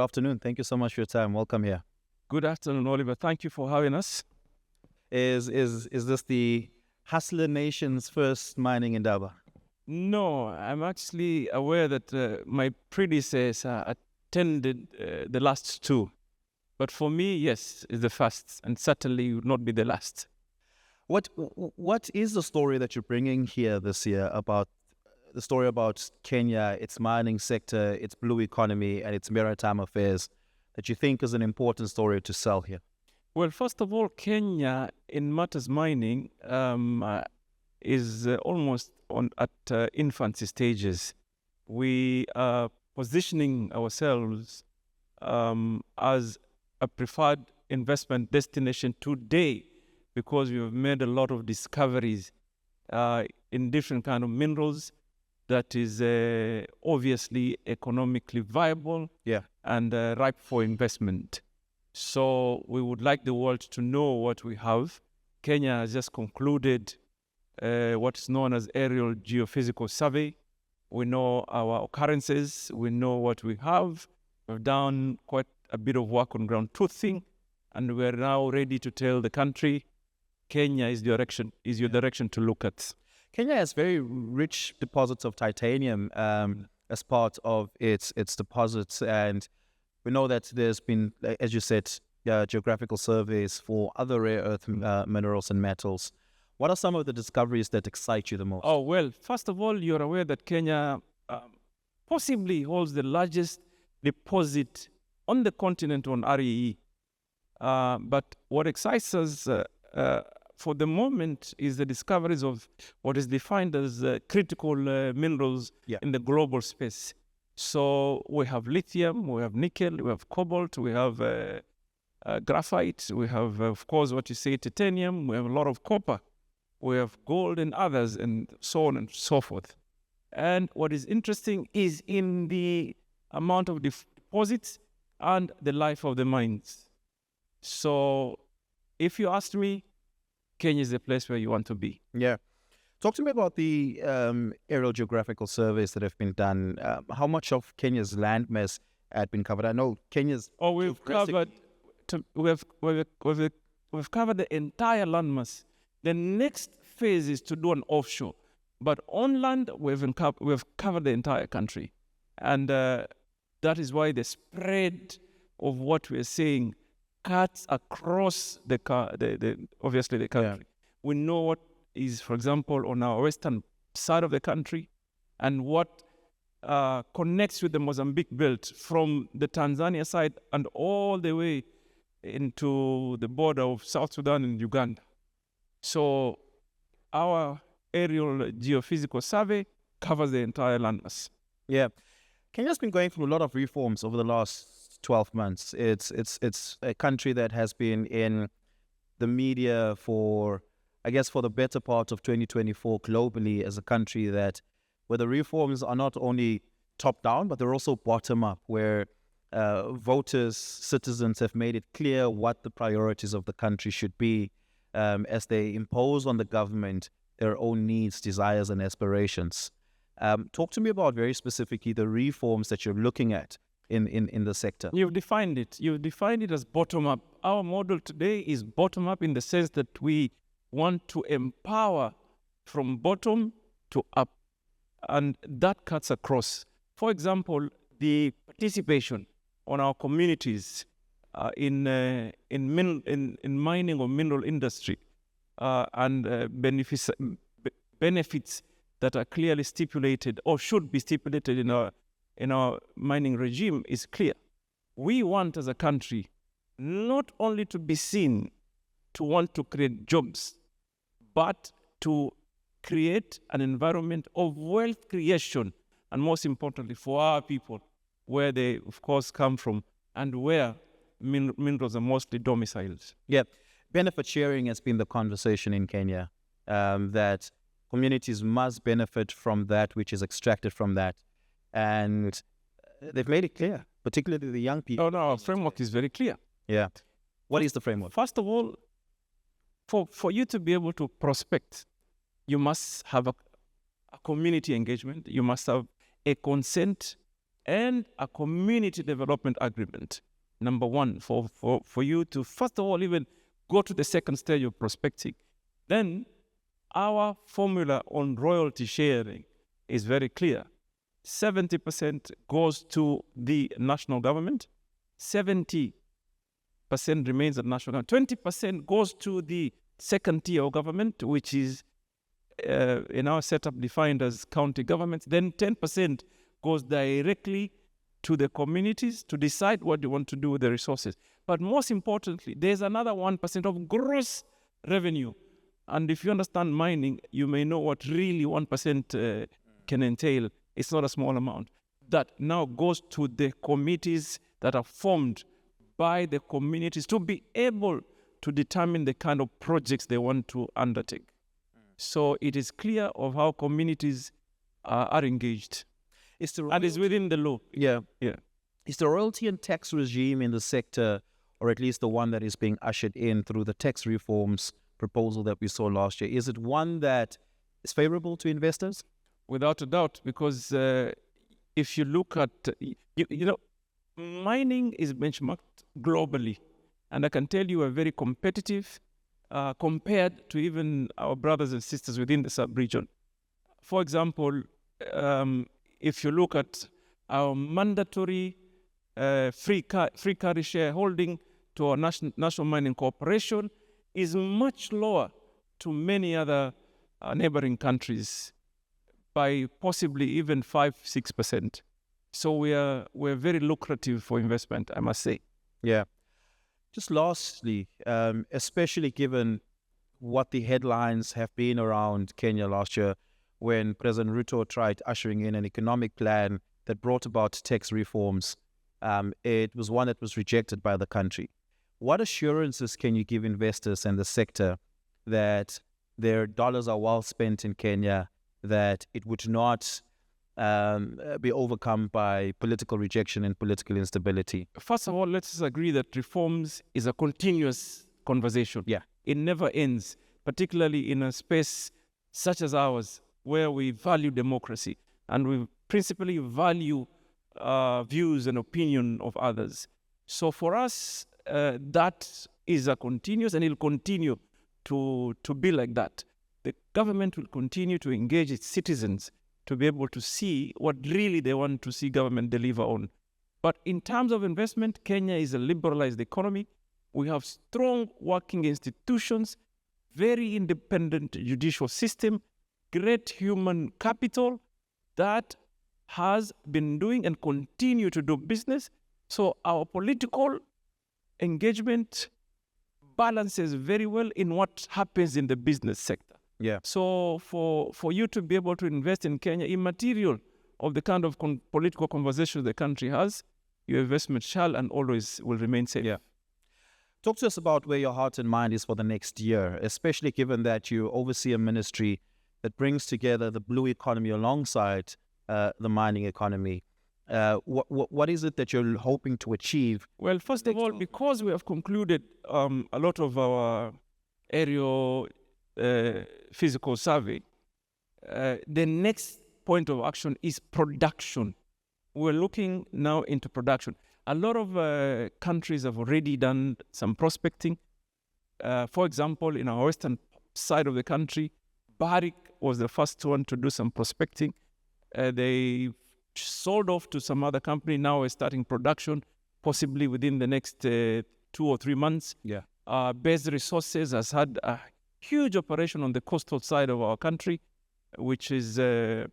afternoon. Thank you so much for your time. Welcome here. Good afternoon, Oliver. Thank you for having us. Is this the Hustler Nation's first mining Indaba? No, I'm actually aware that my predecessor attended the last two. But for me, yes, it's the first, and certainly will not be the last. What is the story that you're bringing here this year about the story about Kenya, its mining sector, its blue economy, and its maritime affairs that you think is an important story to sell here? Well, first of all, Kenya in matters mining is almost at infancy stages. We are positioning ourselves as a preferred investment destination today because we have made a lot of discoveries in different kind of minerals that is obviously economically viable and ripe for investment. So we would like the world to know what we have. Kenya has just concluded what is known as aerial geophysical survey. We know our occurrences. We know what we have. We've done quite a bit of work on ground truthing, and we're now ready to tell the country Kenya is your direction to look at. Kenya has very rich deposits of titanium as part of its deposits, and we know that there's been, as you said, geographical surveys for other rare earth minerals and metals. What are some of the discoveries that excite you the most? Oh, well, first of all, you're aware that Kenya possibly holds the largest deposit on the continent on REE. But what excites us for the moment is the discoveries of what is defined as critical minerals in the global space. So we have lithium, we have nickel, we have cobalt, we have graphite, we have, of course, what you say, titanium, we have a lot of copper, we have gold and others, and so on and so forth. And what is interesting is in the amount of deposits and the life of the mines. So if you ask me, Kenya is the place where you want to be. Yeah. Talk to me about the aerial geographical surveys that have been done. How much of Kenya's landmass had been covered? I know Kenya's... Oh, we've covered the entire landmass. The next phase is to do an offshore. But on land, we've covered the entire country. And that is why the spread of what we're saying cuts across obviously the country. Yeah. We know what is, for example, on our western side of the country and what connects with the Mozambique belt from the Tanzania side and all the way into the border of South Sudan and Uganda. So our aerial geophysical survey covers the entire landmass. Yeah. Kenya's been going through a lot of reforms over the last 12 months. It's a country that has been in the media for, I guess, for the better part of 2024 globally as a country where the reforms are not only top down, but they're also bottom up, where voters, citizens have made it clear what the priorities of the country should be as they impose on the government their own needs, desires, and aspirations. Talk to me about very specifically the reforms that you're looking at in the sector. You've defined it. You've defined it as bottom up. Our model today is bottom up in the sense that we want to empower from bottom to up, and that cuts across. For example, the participation on our communities in mining or mineral industry and benefits that are clearly stipulated or should be stipulated in our mining regime is clear. We want as a country not only to be seen to want to create jobs, but to create an environment of wealth creation, and most importantly for our people, where they of course come from and where minerals are mostly domiciled. Yeah, benefit sharing has been the conversation in Kenya, that communities must benefit from that which is extracted from that. And they've made it clear, particularly the young people. No, our framework is very clear. Yeah. What is the framework? First of all, for you to be able to prospect, you must have a community engagement. You must have a consent and a community development agreement. Number one, for you to, first of all, even go to the second stage of prospecting. Then our formula on royalty sharing is very clear. 70% goes to the national government, 70% remains at national government, 20% goes to the second tier of government, which is in our setup defined as county governments. Then 10% goes directly to the communities to decide what they want to do with the resources. But most importantly, there's another 1% of gross revenue. And if you understand mining, you may know what really 1% can entail. It's not a small amount. That now goes to the committees that are formed by the communities to be able to determine the kind of projects they want to undertake. So it is clear of how communities are engaged. And it's within the law. Yeah. Yeah. Is the royalty and tax regime in the sector, or at least the one that is being ushered in through the tax reforms proposal that we saw last year, is it one that is favorable to investors? Without a doubt, because if you look at, mining is benchmarked globally. And I can tell you we're very competitive compared to even our brothers and sisters within the sub-region. For example, if you look at our mandatory free carry shareholding to our national mining corporation is much lower to many other neighboring countries by possibly even 5-6%. So we're very lucrative for investment, I must say. Yeah. Just lastly, especially given what the headlines have been around Kenya last year, when President Ruto tried ushering in an economic plan that brought about tax reforms, it was one that was rejected by the country. What assurances can you give investors and the sector that their dollars are well spent in Kenya, that it would not be overcome by political rejection and political instability? First of all, let's agree that reforms is a continuous conversation. Yeah. It never ends, particularly in a space such as ours, where we value democracy and we principally value views and opinion of others. So for us, that is a continuous, and it will continue to be like that. The government will continue to engage its citizens to be able to see what really they want to see government deliver on. But in terms of investment, Kenya is a liberalized economy. We have strong working institutions, very independent judicial system, great human capital that has been doing and continue to do business. So our political engagement balances very well in what happens in the business sector. Yeah. So for you to be able to invest in Kenya, immaterial of the kind of political conversation the country has, your investment shall and always will remain safe. Yeah. Talk to us about where your heart and mind is for the next year, especially given that you oversee a ministry that brings together the blue economy alongside the mining economy. What is it that you're hoping to achieve? Well, first of all, because we have concluded a lot of our aerial physical survey, the next point of action is production. We're looking now into production. A lot of countries have already done some prospecting. For example, in our western side of the country, Barrick was the first one to do some prospecting. They sold off to some other company. Now we're starting production, possibly within the next 2 or 3 months. Yeah. Base Resources has had a huge operation on the coastal side of our country, which is the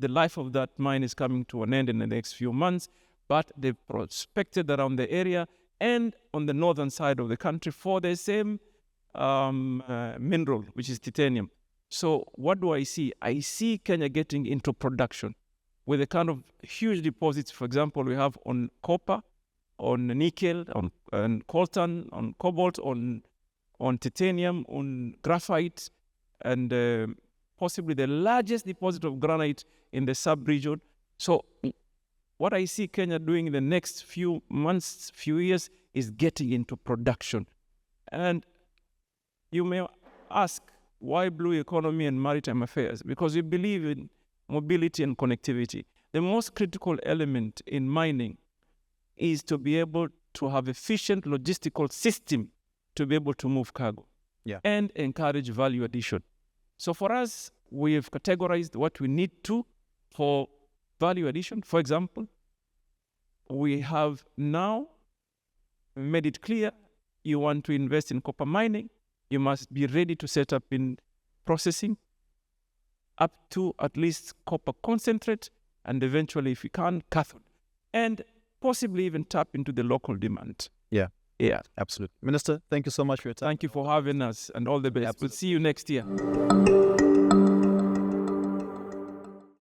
life of that mine is coming to an end in the next few months. But they've prospected around the area and on the northern side of the country for the same mineral, which is titanium. So what do I see? I see Kenya getting into production with the kind of huge deposits, for example, we have on copper, on nickel, on coltan, on cobalt, on titanium, on graphite, and possibly the largest deposit of granite in the sub-region. So what I see Kenya doing in the next few months, few years, is getting into production. And you may ask, why blue economy and maritime affairs? Because we believe in mobility and connectivity. the most critical element in mining is to be able to have efficient logistical system to be able to move cargo and encourage value addition. So for us, we have categorized what we need to for value addition. For example, we have now made it clear you want to invest in copper mining, you must be ready to set up in processing up to at least copper concentrate, and eventually, if you can, cathode, and possibly even tap into the local demand. Yeah, absolutely. Minister, thank you so much for your time. Thank you for having us, and all the best. We'll see you next year.